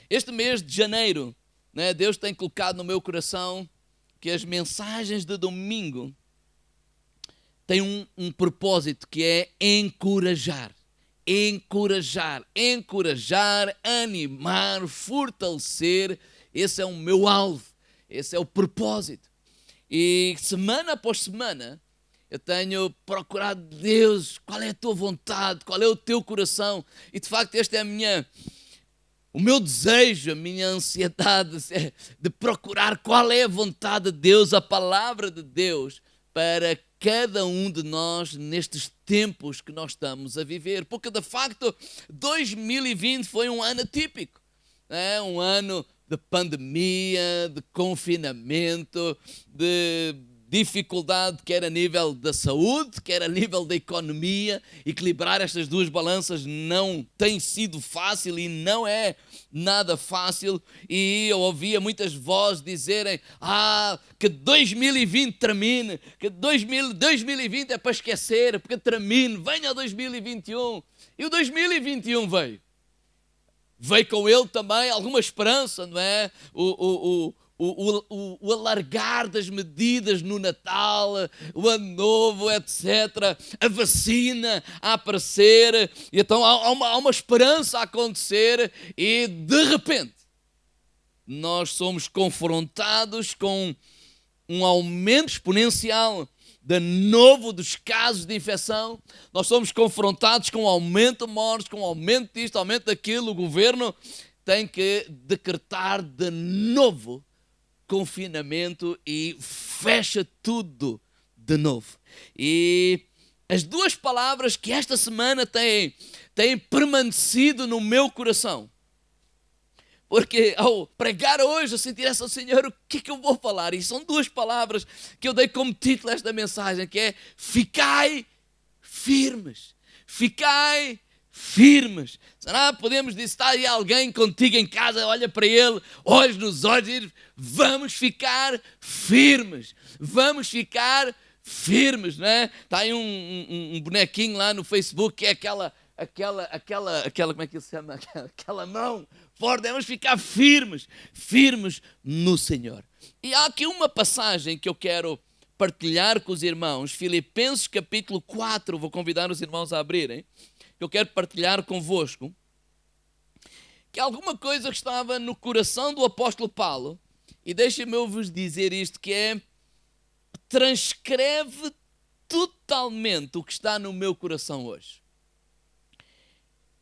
Este mês de janeiro, né, Deus tem colocado no meu coração que as mensagens de domingo têm um propósito, que é encorajar. Encorajar, animar, fortalecer. Esse é o meu alvo, esse é o propósito. E semana após semana eu tenho procurado, Deus, qual é a tua vontade, qual é o teu coração. E de facto este é o meu desejo, a minha ansiedade de procurar qual é a vontade de Deus, a palavra de Deus para cada um de nós nestes tempos que nós estamos a viver. Porque de facto 2020 foi um ano atípico, né? Um ano de pandemia, de confinamento, de dificuldade, quer a nível da saúde, quer a nível da economia. Equilibrar estas duas balanças não tem sido fácil e não é nada fácil. E eu ouvia muitas vozes dizerem que 2020 termine, que 2020 é para esquecer, porque termine, venha 2021. E o 2021 veio. Veio com ele também alguma esperança, não é? O alargar das medidas no Natal, o Ano Novo, etc. A vacina a aparecer. E então há uma esperança a acontecer e, de repente, nós somos confrontados com um aumento exponencial de novo dos casos de infecção. Nós somos confrontados com um aumento de mortes, com um aumento disto, aumento daquilo. O governo tem que decretar de novo confinamento e fecha tudo de novo. E as duas palavras que esta semana têm permanecido no meu coração, porque ao pregar hoje, eu senti essa, Senhor, o que é que eu vou falar? E são duas palavras que eu dei como título a esta mensagem, que é: ficai firmes. Ficai firmes. Será que podemos dizer, está aí alguém contigo em casa, olha para ele, olhos nos olhos e diz: vamos ficar firmes. Vamos ficar firmes, não é? Está aí um bonequinho lá no Facebook, que é aquela, como é que ele se chama? Aquela mão forte. Devemos ficar firmes no Senhor. E há aqui uma passagem que eu quero partilhar com os irmãos, Filipenses capítulo 4, vou convidar os irmãos a abrirem, que eu quero partilhar convosco, que é alguma coisa que estava no coração do apóstolo Paulo, e deixem-me eu vos dizer isto, que é: transcreve totalmente o que está no meu coração hoje.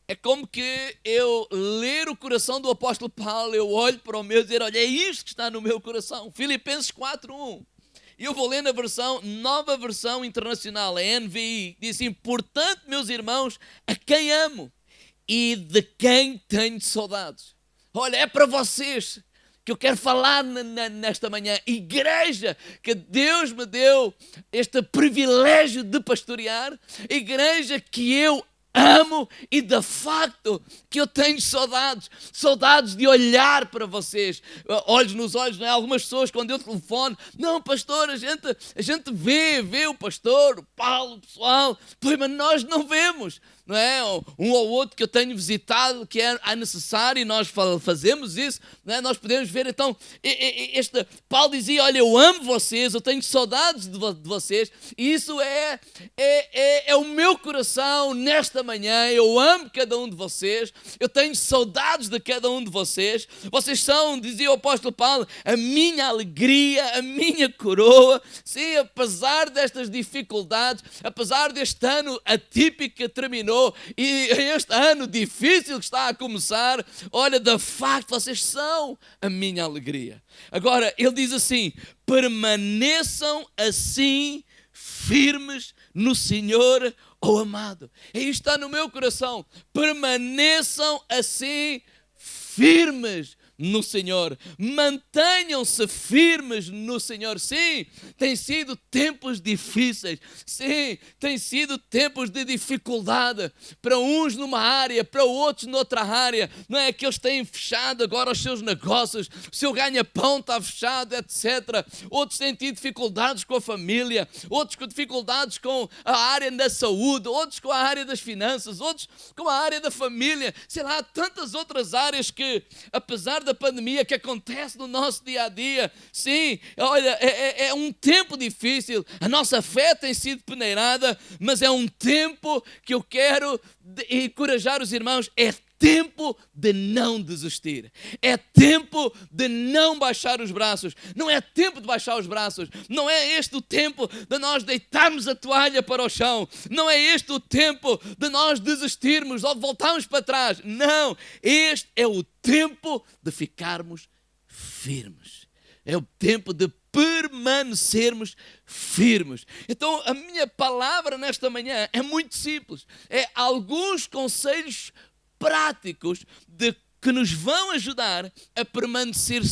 É como que eu ler o coração do apóstolo Paulo, eu olho para o meu e dizer: olha, é isto que está no meu coração. Filipenses 4:1. E eu vou ler na nova versão internacional, a NVI, diz assim: portanto, meus irmãos, a quem amo e de quem tenho saudades. Olha, é para vocês que eu quero falar nesta manhã. Igreja, que Deus me deu este privilégio de pastorear, igreja que eu amo e de facto que eu tenho saudades de olhar para vocês, olhos nos olhos, não é? Algumas pessoas, quando eu telefono: não, pastor, a gente vê o pastor, o Paulo, o pessoal, pois, mas nós não vemos, não é? Um ou outro que eu tenho visitado, que é necessário, e nós fazemos isso, não é? Nós podemos ver. Então, Paulo dizia: olha, eu amo vocês, eu tenho saudades de vocês, e isso é o meu coração nesta manhã. Eu amo cada um de vocês, eu tenho saudades de cada um de vocês. Vocês são, dizia o apóstolo Paulo, a minha alegria, a minha coroa. Sim, apesar destas dificuldades, apesar deste ano atípico que terminou e este ano difícil que está a começar, olha, de facto vocês são a minha alegria. Agora, ele diz assim: permaneçam assim firmes no Senhor, ó amado. E isto está no meu coração: permaneçam assim firmes no Senhor. Mantenham-se firmes no Senhor. Sim, tem sido tempos difíceis. Sim, tem sido tempos de dificuldade. Para uns numa área, para outros noutra área. Não é que eles têm fechado agora os seus negócios, o seu ganha-pão está fechado, etc. Outros têm tido dificuldades com a família, outros com dificuldades com a área da saúde, outros com a área das finanças, outros com a área da família. Sei lá, tantas outras áreas que, apesar da pandemia que acontece no nosso dia a dia, sim, olha, é um tempo difícil. A nossa fé tem sido peneirada, mas é um tempo que eu quero encorajar os irmãos. É tempo de não desistir. É tempo de não baixar os braços. Não é tempo de baixar os braços. Não é este o tempo de nós deitarmos a toalha para o chão. Não é este o tempo de nós desistirmos ou de voltarmos para trás. Não. Este é o tempo de ficarmos firmes. É o tempo de permanecermos firmes. Então, a minha palavra nesta manhã é muito simples. É alguns conselhos práticos que nos vão ajudar a permanecer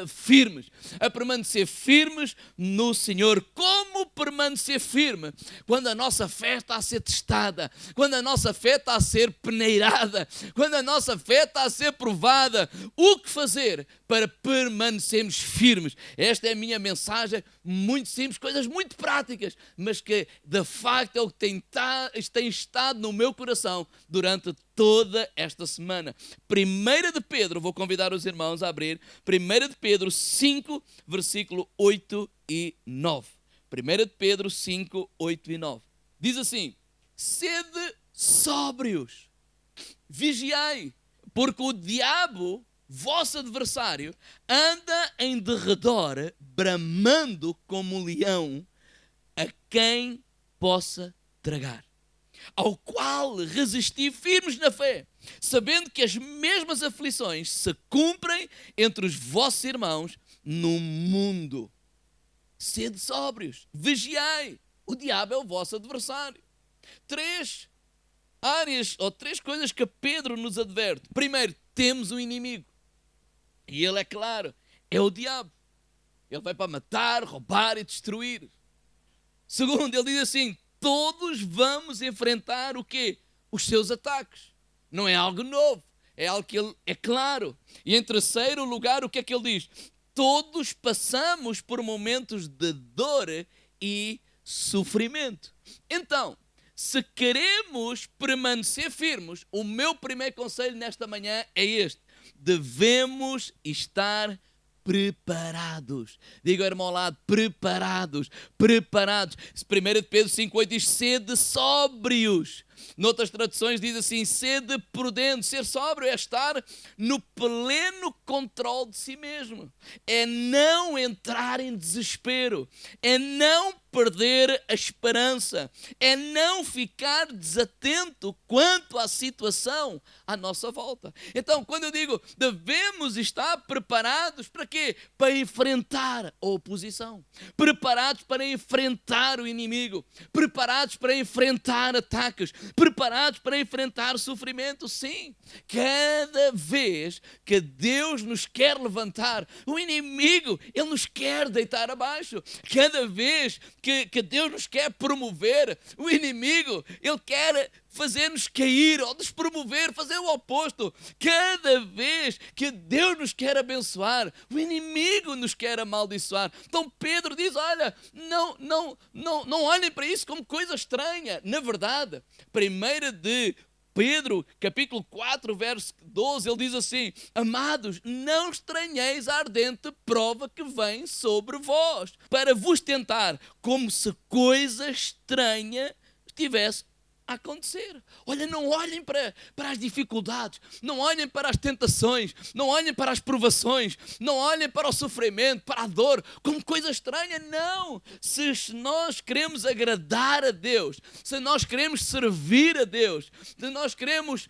firmes, a permanecer firmes no Senhor. Como permanecer firme? Quando a nossa fé está a ser testada, quando a nossa fé está a ser peneirada, quando a nossa fé está a ser provada. O que fazer para permanecermos firmes? Esta é a minha mensagem, muito simples, coisas muito práticas, mas que de facto é o que tem estado no meu coração durante toda esta semana. 1 de Pedro, vou convidar os irmãos a abrir, 1 de Pedro 5, versículo 8 e 9. 1 de Pedro 5, 8 e 9. Diz assim: sede sóbrios, vigiai, porque o diabo, vosso adversário, anda em derredor, bramando como um leão, a quem possa tragar. Ao qual resisti firmes na fé, sabendo que as mesmas aflições se cumprem entre os vossos irmãos no mundo. Sede sóbrios, vigiai, o diabo é o vosso adversário. 3 áreas ou 3 coisas que Pedro nos adverte. Primeiro, temos um inimigo. E ele é claro, é o diabo. Ele vai para matar, roubar e destruir. Segundo, ele diz assim: todos vamos enfrentar o quê? Os seus ataques. Não é algo novo, é algo que ele é claro. E em terceiro lugar, o que é que ele diz? Todos passamos por momentos de dor e sofrimento. Então, se queremos permanecer firmes, o meu primeiro conselho nesta manhã é este: devemos estar preparados. Diga ao irmão ao lado: preparados, preparados. 1 de Pedro 5,8 diz: sede sóbrios. Noutras traduções diz assim: sede prudente. Ser sóbrio é estar no pleno controle de si mesmo. É não entrar em desespero. É não perder a esperança. É não ficar desatento quanto à situação à nossa volta. Então, quando eu digo devemos estar preparados, para quê? Para enfrentar a oposição. Preparados para enfrentar o inimigo. Preparados para enfrentar ataques. Preparados para enfrentar sofrimento. Sim, cada vez que Deus nos quer levantar, o inimigo, ele nos quer deitar abaixo. Cada vez que Deus nos quer promover, o inimigo, ele quer fazer-nos cair ou despromover, fazer o oposto. Cada vez que Deus nos quer abençoar, o inimigo nos quer amaldiçoar. Então Pedro diz: olha, não olhem para isso como coisa estranha. Na verdade, 1 de Pedro, capítulo 4, verso 12, ele diz assim: amados, não estranheis a ardente prova que vem sobre vós, para vos tentar, como se coisa estranha estivesse a acontecer. Olha, não olhem para as dificuldades, não olhem para as tentações, não olhem para as provações, não olhem para o sofrimento, para a dor, como coisa estranha. Não! Se nós queremos agradar a Deus, se nós queremos servir a Deus, se nós queremos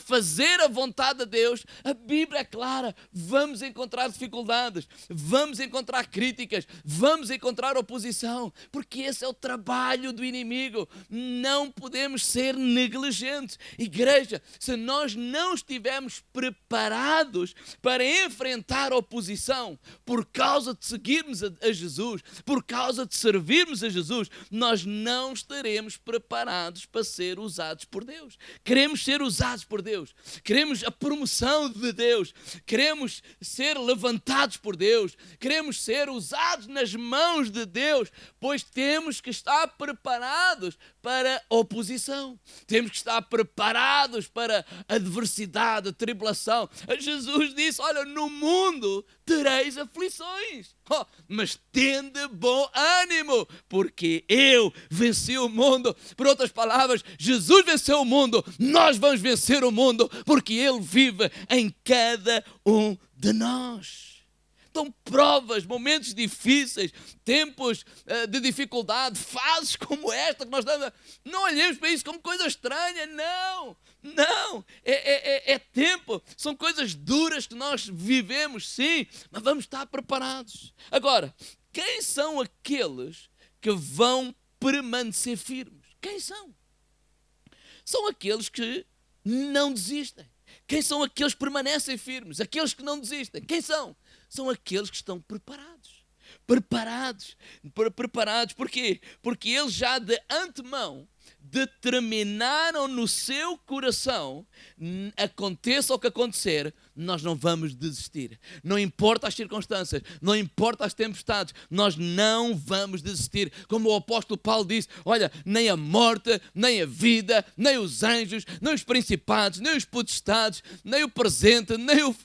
fazer a vontade de Deus, a Bíblia é clara: vamos encontrar dificuldades, vamos encontrar críticas, vamos encontrar oposição, porque esse é o trabalho do inimigo. Não não podemos ser negligentes. Igreja, se nós não estivermos preparados para enfrentar a oposição por causa de seguirmos a Jesus, por causa de servirmos a Jesus, nós não estaremos preparados para ser usados por Deus. Queremos ser usados por Deus, queremos a promoção de Deus, queremos ser levantados por Deus, queremos ser usados nas mãos de Deus, pois temos que estar preparados para a oposição, temos que estar preparados para a adversidade, a tribulação. Jesus disse, olha, no mundo tereis aflições, mas tende bom ânimo, porque eu venci o mundo. Por outras palavras, Jesus venceu o mundo, nós vamos vencer o mundo, porque Ele vive em cada um de nós. Então, provas, momentos difíceis, tempos de dificuldade, fases como esta que nós estamos, não olhemos para isso como coisa estranha, não, é tempo, são coisas duras que nós vivemos, sim, mas vamos estar preparados. Agora, quem são aqueles que vão permanecer firmes? Quem são? São aqueles que não desistem. Quem são aqueles que permanecem firmes? Aqueles que não desistem. Quem são? São aqueles que estão preparados. Preparados. Porquê? Porque eles já de antemão determinaram no seu coração, aconteça o que acontecer, nós não vamos desistir. Não importa as circunstâncias, não importa as tempestades, nós não vamos desistir. Como o apóstolo Paulo disse, olha, nem a morte, nem a vida, nem os anjos, nem os principados, nem os potestades, nem o presente, nem o...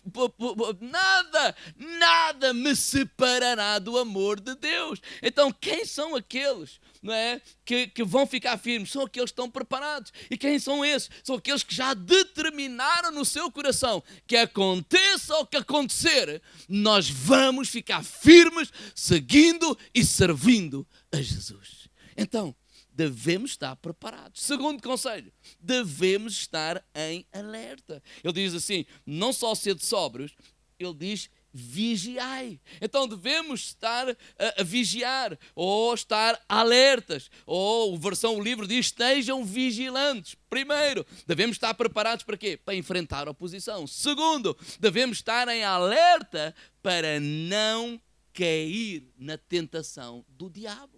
Nada me separará do amor de Deus. Então, quem são aqueles, não é, que vão ficar firmes? São aqueles que estão preparados. E quem são esses? São aqueles que já determinaram no seu coração que aconteça o que acontecer, nós vamos ficar firmes, seguindo e servindo a Jesus. Então, devemos estar preparados. Segundo conselho, devemos estar em alerta. Ele diz assim, não só sede sóbrios, ele diz vigiai. Então devemos estar a vigiar, ou estar alertas, ou a versão, o livro diz, estejam vigilantes. Primeiro, devemos estar preparados para quê? Para enfrentar a oposição. Segundo, devemos estar em alerta para não cair na tentação do diabo.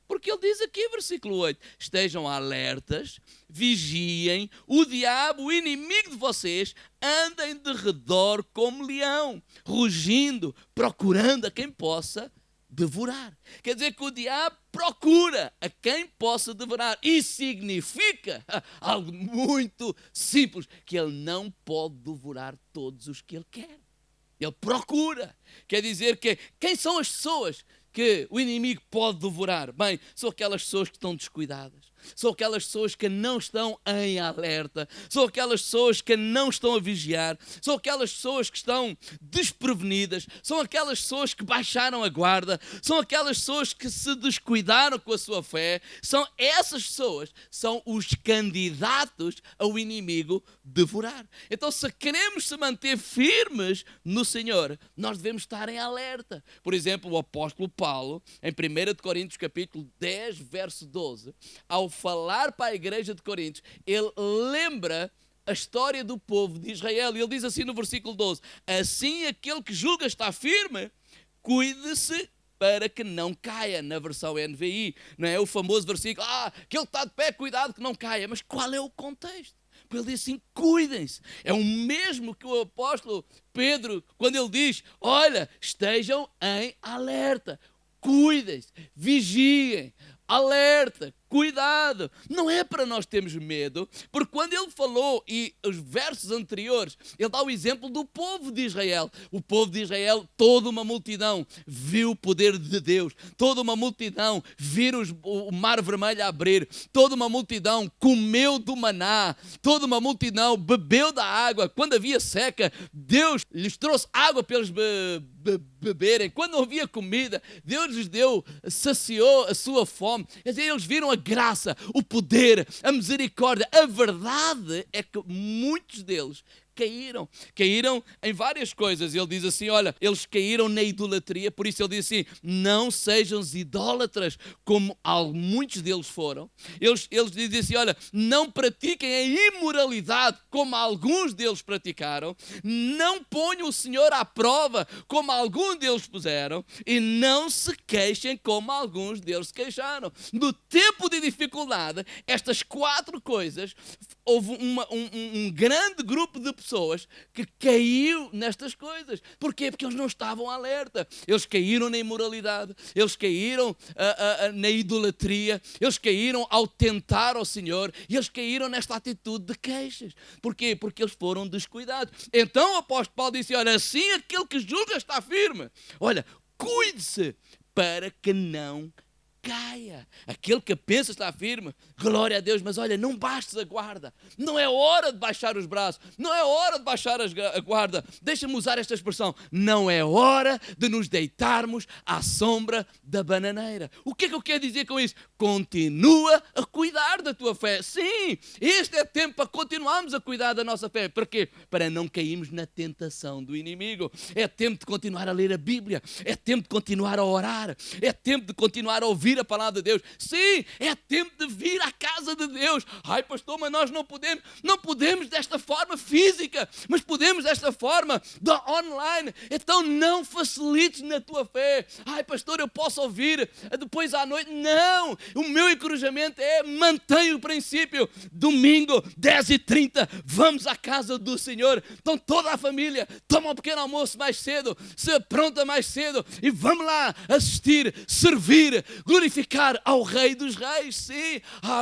Porque ele diz aqui, versículo 8, estejam alertas, vigiem, o diabo, o inimigo de vocês, andem de redor como leão, rugindo, procurando a quem possa devorar. Quer dizer que o diabo procura a quem possa devorar. Isso significa algo muito simples, que ele não pode devorar todos os que ele quer. Ele procura. Quer dizer que quem são as pessoas que o inimigo pode devorar? Bem, são aquelas pessoas que estão descuidadas, são aquelas pessoas que não estão em alerta, são aquelas pessoas que não estão a vigiar, são aquelas pessoas que estão desprevenidas, são aquelas pessoas que baixaram a guarda, são aquelas pessoas que se descuidaram com a sua fé. São essas pessoas, são os candidatos ao inimigo devorar. Então, se queremos se manter firmes no Senhor, nós devemos estar em alerta. Por exemplo, o apóstolo Paulo, em 1 Coríntios capítulo 10, verso 12, ao falar para a igreja de Coríntios, ele lembra a história do povo de Israel. E ele diz assim no versículo 12, assim aquele que julga estar firme, cuide-se para que não caia, na versão NVI. Não é o famoso versículo, que ele está de pé, cuidado que não caia. Mas qual é o contexto? Ele diz assim, cuidem-se. É o mesmo que o apóstolo Pedro, quando ele diz, olha, estejam em alerta, cuidem-se, vigiem, alerta, cuidado. Não é para nós termos medo, porque quando ele falou, e os versos anteriores, ele dá o exemplo do povo de Israel. O povo de Israel, toda uma multidão viu o poder de Deus, toda uma multidão viu o mar vermelho a abrir, toda uma multidão comeu do maná, toda uma multidão bebeu da água. Quando havia seca, Deus lhes trouxe água para eles beberem. Quando não havia comida, Deus lhes deu, saciou a sua fome. Quer dizer, eles viram a graça, o poder, a misericórdia. A verdade é que muitos deles caíram. Caíram em várias coisas. Ele diz assim, olha, eles caíram na idolatria, por isso ele diz assim, não sejam idólatras como muitos deles foram. Eles dizem assim, olha, não pratiquem a imoralidade como alguns deles praticaram, não ponham o Senhor à prova como alguns deles puseram e não se queixem como alguns deles se queixaram. No tempo de dificuldade, estas 4 coisas, houve um grande grupo de pessoas que caiu nestas coisas. Porquê? Porque eles não estavam alerta. Eles caíram na imoralidade, eles caíram na idolatria, eles caíram ao tentar ao Senhor e eles caíram nesta atitude de queixas. Porquê? Porque eles foram descuidados. Então o apóstolo Paulo disse, olha, assim aquele que julga está firme. Olha, cuide-se para que não caia. Aquele que pensa está firme, glória a Deus, mas olha, não baixes a guarda, não é hora de baixar os braços, não é hora de baixar a guarda, deixa-me usar esta expressão, não é hora de nos deitarmos à sombra da bananeira. O que é que eu quero dizer com isso? Continua a cuidar da tua fé. Sim, este é tempo para continuarmos a cuidar da nossa fé. Para quê? Para não cairmos na tentação do inimigo. É tempo de continuar a ler a Bíblia, é tempo de continuar a orar, é tempo de continuar a ouvir a palavra de Deus. Sim, é tempo de vir à casa de Deus. Ai, pastor, mas nós não podemos desta forma física, mas podemos desta forma online. Então não facilites na tua fé. Ai, pastor, eu posso ouvir depois à noite. Não, o meu encorajamento é mantenha o princípio. Domingo, 10h30, vamos à casa do Senhor. Então toda a família toma um pequeno almoço mais cedo, se apronta mais cedo e vamos lá assistir, servir, glorificar ao Rei dos Reis. Sim,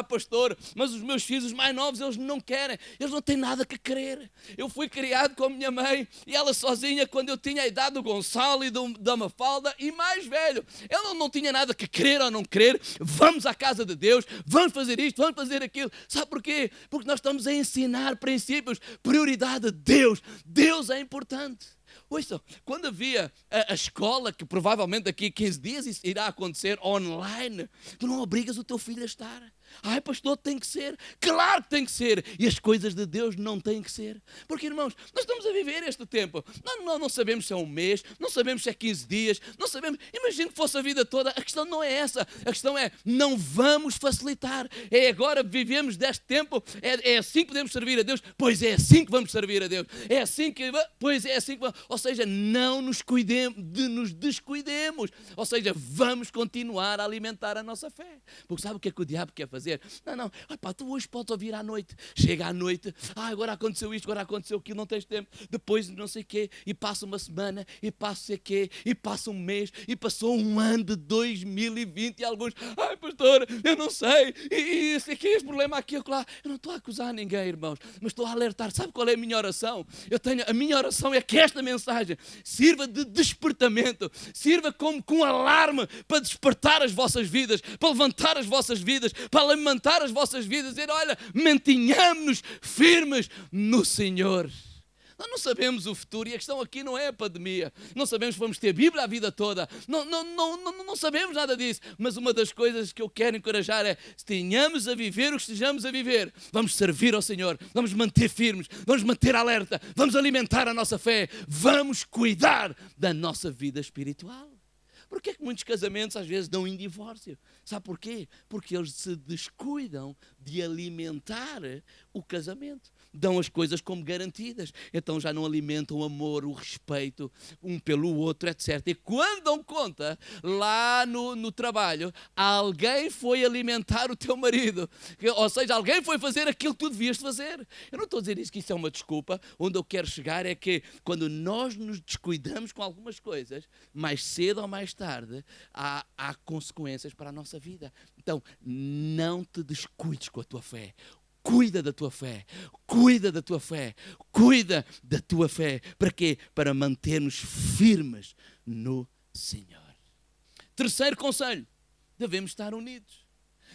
pastor, mas os meus filhos mais novos, eles não querem, eles não têm nada que querer. Eu fui criado com a minha mãe e ela sozinha, quando eu tinha a idade do Gonçalo e da Mafalda e mais velho, ela não tinha nada que querer ou não querer. Vamos à casa de Deus, vamos fazer isto, vamos fazer aquilo. Sabe porquê? Porque nós estamos a ensinar princípios, prioridade de Deus. Deus é importante. Ouçam, quando havia a escola, que provavelmente daqui a 15 dias isso irá acontecer online, tu não obrigas o teu filho a estar. Ai, pastor, tem que ser. Claro que tem que ser. E as coisas de Deus não têm que ser. Porque, irmãos, nós estamos a viver este tempo. Não sabemos se é um mês, não sabemos se é 15 dias, não sabemos. Imagina que fosse a vida toda. A questão não é essa. A questão é, não vamos facilitar. É agora vivemos deste tempo, é assim que podemos servir a Deus. Pois é assim que vamos servir a Deus. É assim que, pois é assim que vamos. Ou seja, não nos descuidemos. Ou seja, vamos continuar a alimentar a nossa fé. Porque sabe o que é que o diabo quer fazer? Não, tu hoje podes ouvir à noite, chega à noite, agora aconteceu isto, agora aconteceu aquilo, não tens tempo, depois não sei o quê, e passa uma semana, e passa o quê, e passa um mês, e passou um ano de 2020, e alguns, pastor, eu não sei, e sei que este problema aqui, lá, eu não estou a acusar ninguém, irmãos, mas estou a alertar. Sabe qual é a minha oração? A minha oração é que esta mensagem sirva de despertamento, sirva como com alarme para despertar as vossas vidas, para levantar as vossas vidas, para alimentar as vossas vidas, dizer, olha, mantenhamos-nos firmes no Senhor. Nós não sabemos o futuro e a questão aqui não é a pandemia. Não sabemos se vamos ter Bíblia a vida toda. Não sabemos nada disso. Mas uma das coisas que eu quero encorajar é, se tenhamos a viver o que estejamos a viver, vamos servir ao Senhor, vamos manter firmes, vamos manter alerta, vamos alimentar a nossa fé, vamos cuidar da nossa vida espiritual. Porquê é que muitos casamentos às vezes dão em divórcio? Sabe porquê? Porque eles se descuidam de alimentar o casamento. Dão as coisas como garantidas. Então já não alimentam o amor, o respeito um pelo outro, etc. E quando dão conta, lá no trabalho, alguém foi alimentar o teu marido. Ou seja, alguém foi fazer aquilo que tu devias fazer. Eu não estou a dizer isso, que isso é uma desculpa. Onde eu quero chegar é que quando nós nos descuidamos com algumas coisas, mais cedo ou mais tarde, há consequências para a nossa vida. Então, não te descuides com a tua fé. Cuida da tua fé, cuida da tua fé, cuida da tua fé. Para quê? Para mantermos firmes no Senhor. Terceiro conselho, devemos estar unidos,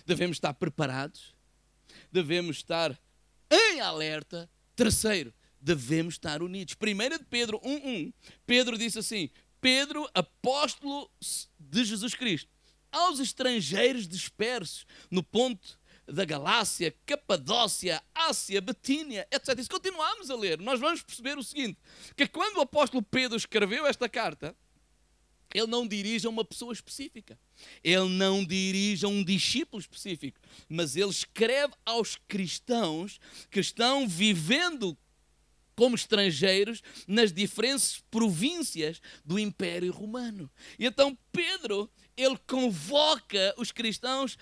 devemos estar preparados, devemos estar em alerta. Terceiro, devemos estar unidos. 1 de Pedro 1:1, Pedro disse assim, Pedro, apóstolo de Jesus Cristo, aos estrangeiros dispersos no Ponto, da Galácia, Capadócia, Ásia, Betínia, etc. E se continuarmos a ler, nós vamos perceber o seguinte, que quando o apóstolo Pedro escreveu esta carta, ele não dirige a uma pessoa específica. Ele não dirige a um discípulo específico. Mas ele escreve aos cristãos que estão vivendo como estrangeiros nas diferentes províncias do Império Romano. E então Pedro, ele convoca os cristãos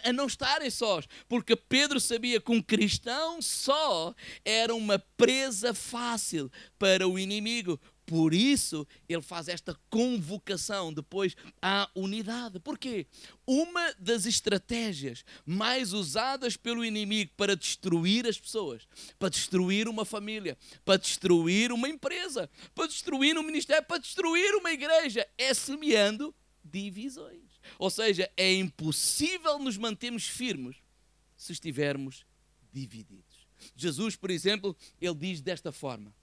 a não estarem sós, porque Pedro sabia que um cristão só era uma presa fácil para o inimigo. Por isso, ele faz esta convocação depois à unidade. Porquê? Uma das estratégias mais usadas pelo inimigo para destruir as pessoas, para destruir uma família, para destruir uma empresa, para destruir um ministério, para destruir uma igreja, é semeando divisões. Ou seja, é impossível nos mantermos firmes se estivermos divididos. Jesus, por exemplo, ele diz desta forma: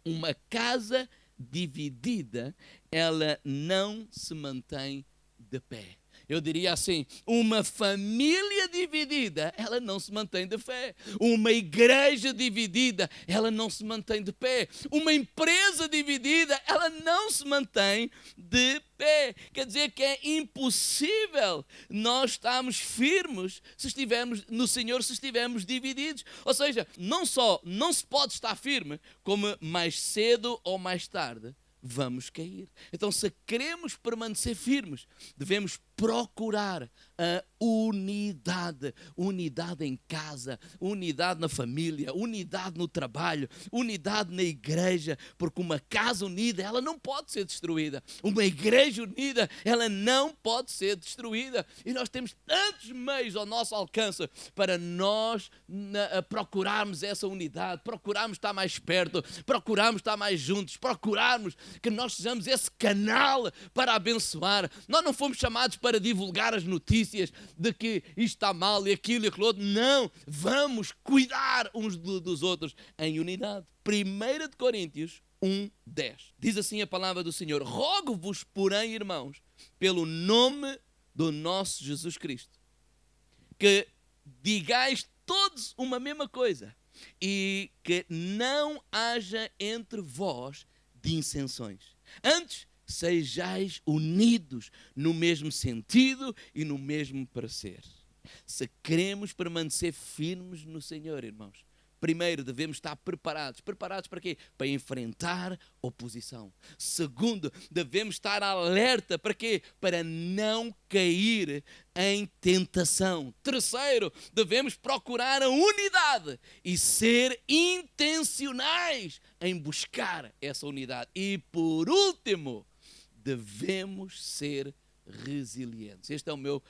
uma casa dividida, ela não se mantém de pé. Eu diria assim, uma família dividida, ela não se mantém de pé. Uma igreja dividida, ela não se mantém de pé. Uma empresa dividida, ela não se mantém de pé. Quer dizer que é impossível nós estarmos firmes se estivermos no Senhor, se estivermos divididos. Ou seja, não só não se pode estar firme, como mais cedo ou mais tarde vamos cair. Então, se queremos permanecer firmes, devemos procurar a unidade. Unidade em casa, unidade na família, unidade no trabalho, unidade na igreja, porque uma casa unida, ela não pode ser destruída. Uma igreja unida, ela não pode ser destruída. E nós temos tantos meios ao nosso alcance para nós procurarmos essa unidade, procurarmos estar mais perto, procurarmos estar mais juntos, procurarmos que nós sejamos esse canal para abençoar. Nós não fomos chamados para divulgar as notícias de que isto está mal e aquilo e aquilo outro. Não, vamos cuidar uns dos outros em unidade. 1 Coríntios 1:10. Diz assim a palavra do Senhor: rogo-vos, porém, irmãos, pelo nome do nosso Jesus Cristo, que digais todos uma mesma coisa e que não haja entre vós dissensões. Antes, sejais unidos no mesmo sentido e no mesmo parecer. Se queremos permanecer firmes no Senhor, irmãos, primeiro devemos estar preparados. Preparados para quê? Para enfrentar oposição. Segundo, devemos estar alerta para quê? Para não cair em tentação. Terceiro, devemos procurar a unidade e ser intencionais em buscar essa unidade. E por último, devemos ser resilientes. Este é o meu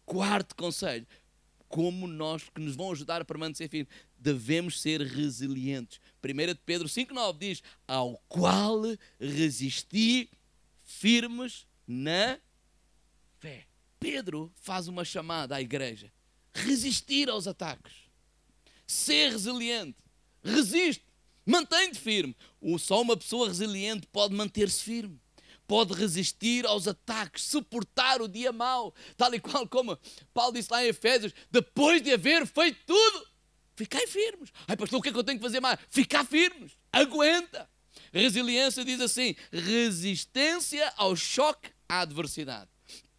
quarto conselho. Como nós, que nos vão ajudar a permanecer firmes, devemos ser resilientes. 1 Pedro 5:9 diz: ao qual resisti firmes na fé. Pedro faz uma chamada à igreja: resistir aos ataques, ser resiliente, resiste, mantém-te firme. Só uma pessoa resiliente pode manter-se firme, pode resistir aos ataques, suportar o dia mau, tal e qual como Paulo disse lá em Efésios: depois de haver feito tudo, ficai firmes. Ai, pastor, o que é que eu tenho que fazer mais? Ficar firmes, aguenta. Resiliência diz assim: resistência ao choque, à adversidade.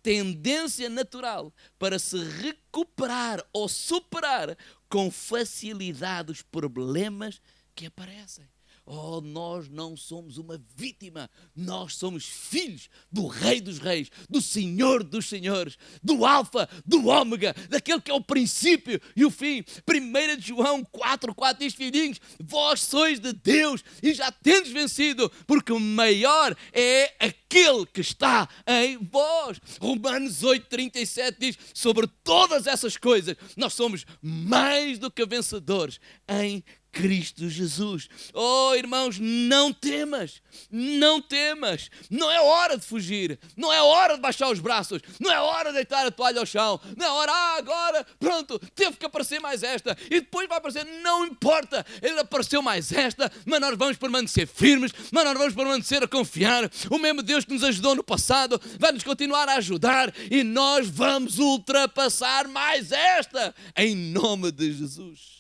Tendência natural para se recuperar ou superar com facilidade os problemas que aparecem. Oh, nós não somos uma vítima, nós somos filhos do Rei dos Reis, do Senhor dos Senhores, do Alfa, do Ômega, daquele que é o princípio e o fim. 1 João 4:4 diz: filhinhos, vós sois de Deus e já tendes vencido, porque o maior é aquele que está em vós. Romanos 8:37 diz: sobre todas essas coisas, nós somos mais do que vencedores em Cristo Jesus. Oh, irmãos, não temas, não temas. Não é hora de fugir, não é hora de baixar os braços, não é hora de deitar a toalha ao chão, não é hora, agora, pronto, teve que aparecer mais esta, e depois vai aparecer, não importa, ele apareceu mais esta, mas nós vamos permanecer firmes, mas nós vamos permanecer a confiar. O mesmo Deus que nos ajudou no passado vai nos continuar a ajudar, e nós vamos ultrapassar mais esta, em nome de Jesus.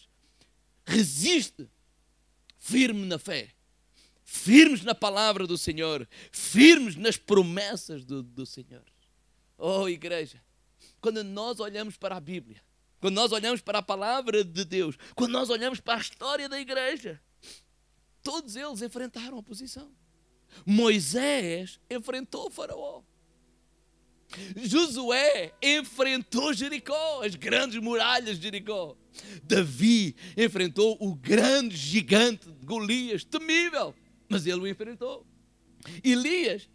Resiste, firme na fé, firmes na palavra do Senhor, firmes nas promessas do Senhor. Oh, igreja, quando nós olhamos para a Bíblia, quando nós olhamos para a palavra de Deus, quando nós olhamos para a história da igreja, todos eles enfrentaram oposição. Moisés enfrentou o Faraó. Josué enfrentou Jericó, as grandes muralhas de Jericó. Davi enfrentou o grande gigante de Golias, temível, mas ele o enfrentou. Elias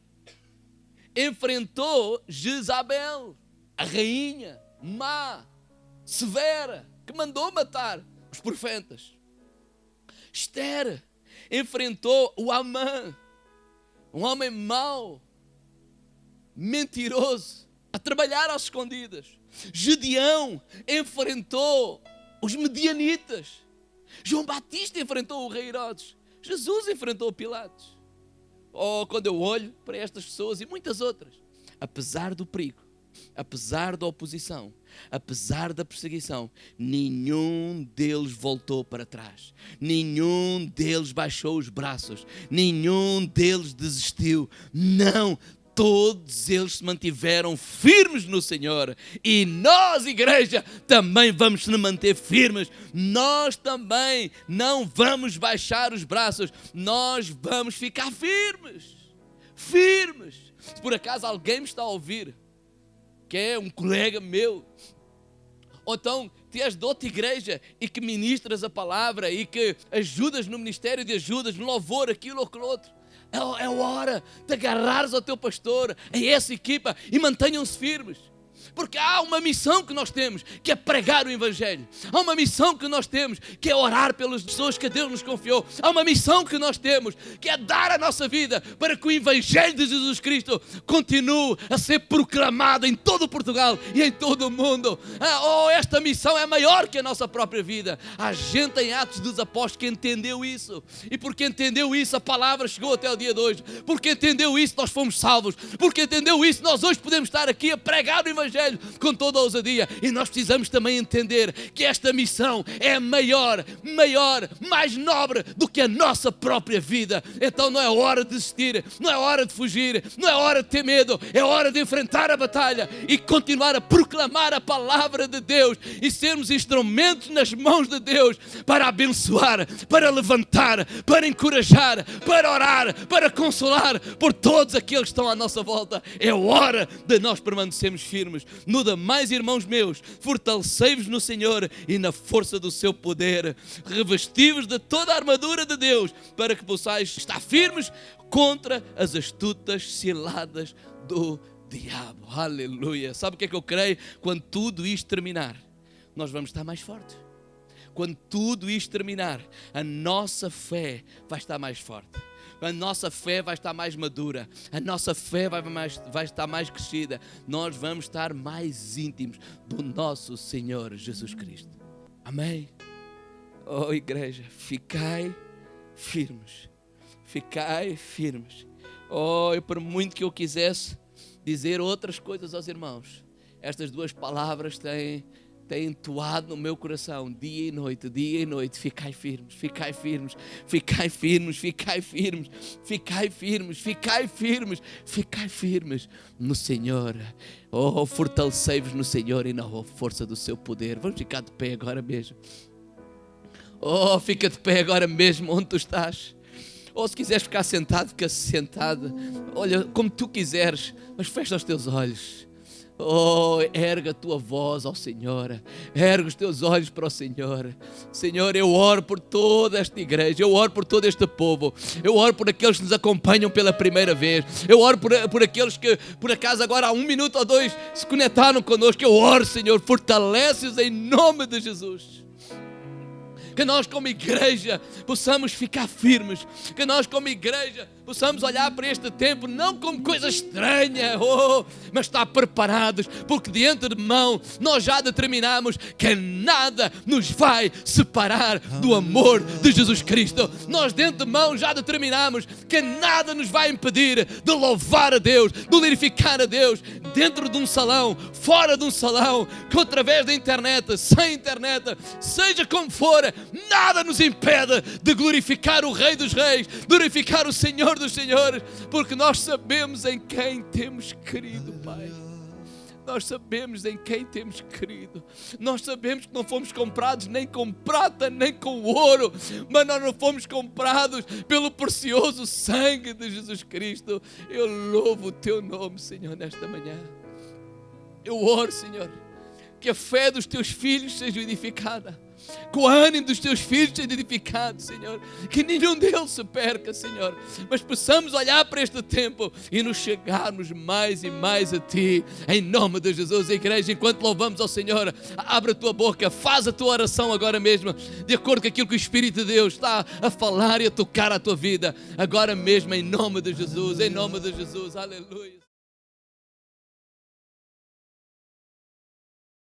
enfrentou Jezabel, a rainha má, severa, que mandou matar os profetas. Esther enfrentou o Amã, um homem mau, mentiroso, a trabalhar às escondidas. Gedeão enfrentou os medianitas. João Batista enfrentou o rei Herodes. Jesus enfrentou Pilatos. Oh, quando eu olho para estas pessoas e muitas outras, apesar do perigo, apesar da oposição, apesar da perseguição, nenhum deles voltou para trás, nenhum deles baixou os braços, nenhum deles desistiu. Não, todos eles se mantiveram firmes no Senhor. E nós, igreja, também vamos nos manter firmes. Nós também não vamos baixar os braços. Nós vamos ficar firmes. Firmes. Se por acaso alguém me está a ouvir, que é um colega meu, ou então tu és de outra igreja e que ministras a palavra e que ajudas no ministério de ajudas, no louvor, aquilo ou aquilo outro, é hora de agarrares ao teu pastor, a essa equipa, e mantenham-se firmes. Porque há uma missão que nós temos, que é pregar o Evangelho. Há uma missão que nós temos, que é orar pelas pessoas que Deus nos confiou. Há uma missão que nós temos, que é dar a nossa vida para que o Evangelho de Jesus Cristo continue a ser proclamado em todo Portugal e em todo o mundo. Esta missão é maior que a nossa própria vida. Há gente em Atos dos Apóstolos que entendeu isso. E porque entendeu isso, a palavra chegou até o dia de hoje. Porque entendeu isso, nós fomos salvos. Porque entendeu isso, nós hoje podemos estar aqui a pregar o Evangelho com toda a ousadia. E nós precisamos também entender que esta missão é maior, mais nobre do que a nossa própria vida. Então não é hora de desistir, não é hora de fugir, não é hora de ter medo, é hora de enfrentar a batalha e continuar a proclamar a palavra de Deus e sermos instrumentos nas mãos de Deus para abençoar, para levantar, para encorajar, para orar, para consolar por todos aqueles que estão à nossa volta. É hora de nós permanecermos firmes. No demais, irmãos meus, fortalecei-vos no Senhor e na força do seu poder. Revesti-vos de toda a armadura de Deus para que possais estar firmes contra as astutas ciladas do diabo. Aleluia. Sabe o que é que eu creio? Quando tudo isto terminar, nós vamos estar mais fortes. Quando tudo isto terminar, a nossa fé vai estar mais forte. A nossa fé vai estar mais madura, a nossa fé vai estar mais crescida, nós vamos estar mais íntimos do nosso Senhor Jesus Cristo. Amém? Oh, igreja, ficai firmes, ficai firmes. Oh, por muito que eu quisesse dizer outras coisas aos irmãos, estas duas palavras têm entoado no meu coração dia e noite. Ficai firmes, ficai firmes, ficai firmes, ficai firmes, ficai firmes, ficai firmes, ficai firmes no Senhor. Oh, fortalecei-vos no Senhor e na força do seu poder. Vamos ficar de pé agora mesmo. Oh, fica de pé agora mesmo onde tu estás. Ou se quiseres ficar sentado, fica sentado. Olha, como tu quiseres, mas fecha os teus olhos. Oh, erga a tua voz ao Senhor, erga os teus olhos para o Senhor. Senhor, eu oro por toda esta igreja, eu oro por todo este povo, eu oro por aqueles que nos acompanham pela primeira vez, eu oro por aqueles que por acaso agora há 1 minuto ou 2 se conectaram connosco. Eu oro, Senhor, fortalece-os em nome de Jesus. que nós como igreja possamos ficar firmes, que nós como igreja possamos olhar para este tempo não como coisa estranha, mas estar preparados, porque de antemão nós já determinamos que nada nos vai separar do amor de Jesus Cristo. Nós de antemão já determinamos que nada nos vai impedir de louvar a Deus, de glorificar a Deus, dentro de um salão, fora de um salão, através da internet, sem internet, seja como for, nada nos impede de glorificar o Rei dos Reis, glorificar o Senhor dos Senhores, porque nós sabemos em quem temos crido, Pai. Nós sabemos em quem temos crido. Nós sabemos que não fomos comprados nem com prata, nem com ouro, mas nós não fomos comprados pelo precioso sangue de Jesus Cristo. Eu louvo o Teu nome, Senhor, nesta manhã. Eu oro, Senhor, que a fé dos Teus filhos seja edificada, que o ânimo dos Teus filhos seja edificado, Senhor, que nenhum deles se perca, Senhor, mas possamos olhar para este tempo e nos chegarmos mais e mais a Ti, em nome de Jesus. A igreja, enquanto louvamos ao Senhor, abre a tua boca, faz a tua oração agora mesmo, de acordo com aquilo que o Espírito de Deus está a falar e a tocar a tua vida, agora mesmo, em nome de Jesus, aleluia.